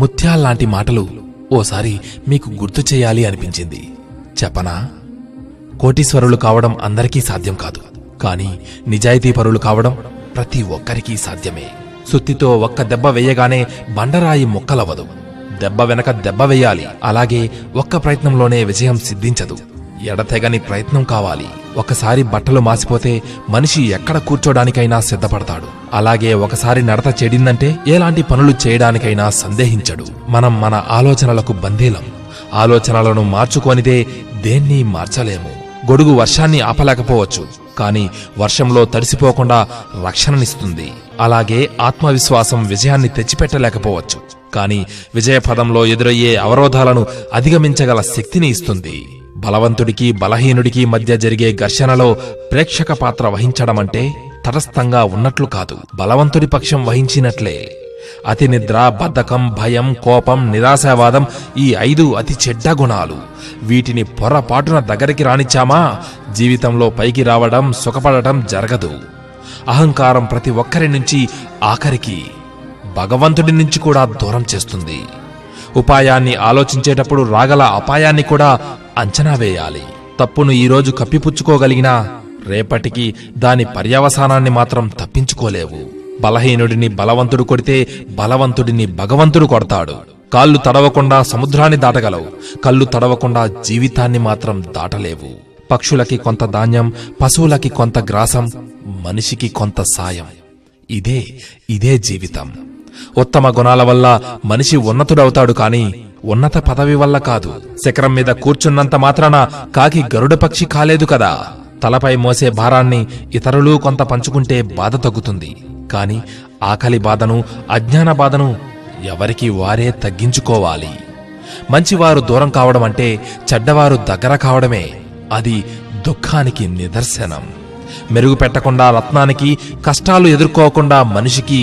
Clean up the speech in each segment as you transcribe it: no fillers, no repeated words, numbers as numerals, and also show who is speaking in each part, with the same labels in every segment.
Speaker 1: ముత్యాల్లాంటి మాటలు ఓసారి మీకు గుర్తు చేయాలి అనిపించింది. చెప్పనా? కోటీశ్వరులు కావడం అందరికీ సాధ్యం కాదు, కాని నిజాయితీపరులు కావడం ప్రతి ఒక్కరికీ సాధ్యమే. సుత్తితో ఒక్క దెబ్బ వేయగానే బండరాయి ముక్కలవ్వదు. దెబ్బ వెనక దెబ్బ వేయాలి. అలాగే ఒక్క ప్రయత్నంలోనే విజయం సిద్ధించదు. ఎడతెగని ప్రయత్నం కావాలి. ఒకసారి బట్టలు మాసిపోతే మనిషి ఎక్కడ కూర్చోడానికైనా సిద్ధపడతాడు. అలాగే ఒకసారి నడత చెడిందంటే ఎలాంటి పనులు చేయడానికైనా సందేహించడు. మనం మన ఆలోచనలకు బందీలం. ఆలోచనలను మార్చుకోనిదే దేన్నీ మార్చలేము. గొడుగు వర్షాన్ని ఆపలేకపోవచ్చు, కాని వర్షంలో తడిసిపోకుండా రక్షణనిస్తుంది. అలాగే ఆత్మవిశ్వాసం విజయాన్ని తెచ్చిపెట్టలేకపోవచ్చు, కాని విజయపదంలో ఎదురయ్యే అవరోధాలను అధిగమించగల శక్తిని ఇస్తుంది. బలవంతుడికి బలహీనుడికి మధ్య జరిగే ఘర్షణలో ప్రేక్షక పాత్ర వహించడమంటే తటస్థంగా ఉన్నట్లు కాదు, బలవంతుడి పక్షం వహించినట్లే. అతి నిద్ర, బద్ధకం, భయం, కోపం, నిరాశావాదం ఈ 5 అతి చెడ్డ గుణాలు. వీటిని పొరపాటున దగ్గరికి రానిచ్చామా జీవితంలో పైకి రావడం, సుఖపడటం జరగదు. అహంకారం ప్రతి ఒక్కరి నుంచి ఆఖరికి భగవంతుడి నుంచి కూడా దూరం చేస్తుంది. ఉపాయాన్ని ఆలోచించేటప్పుడు రాగల అపాయాన్ని కూడా అంచనా వేయాలి. తప్పును ఈరోజు కప్పిపుచ్చుకోగలిగినా రేపటికి దాని పర్యవసానాన్ని మాత్రం తప్పించుకోలేవు. బలహీనుడిని బలవంతుడు కొడితే బలవంతుడిని భగవంతుడు కొడతాడు. కాళ్ళు తడవకుండా సముద్రాన్ని దాటగలవు, కళ్ళు తడవకుండా జీవితాన్ని మాత్రం దాటలేవు. పక్షులకి కొంత ధాన్యం, పశువులకి కొంత గ్రాసం, మనిషికి కొంత సాయం. ఇదే జీవితం. ఉత్తమ గుణాల వల్ల మనిషి ఉన్నతుడవుతాడు, కాని ఉన్నత పదవి వల్ల కాదు. శిఖరం మీద కూర్చున్నంత మాత్రాన కాకి గరుడ పక్షి కాలేదు కదా. తలపై మోసే భారాన్ని ఇతరులు కొంత పంచుకుంటే బాధ తగ్గుతుంది, కాని ఆకలి బాధను, అజ్ఞాన బాధను ఎవరికి వారే తగ్గించుకోవాలి. మంచివారు దూరం కావడం అంటే చెడ్డవారు దగ్గర కావడమే. అది దుఃఖానికి నిదర్శనం. మెరుగు పెట్టకుండా రత్నానికి, కష్టాలు ఎదుర్కోకుండా మనిషికి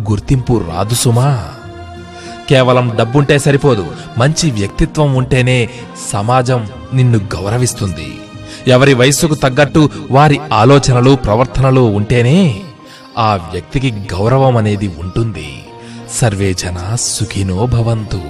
Speaker 1: గుర్తింపు రాదు సుమా. కేవలం డబ్బుంటే సరిపోదు, మంచి వ్యక్తిత్వం ఉంటేనే సమాజం నిన్ను గౌరవిస్తుంది. ఎవరి వయస్సుకు తగ్గట్టు వారి ఆలోచనలు, ప్రవర్తనలు ఉంటేనే ఆ వ్యక్తికి గౌరవం అనేది ఉంటుంది. సర్వే జనా సుఖినో భవంతు.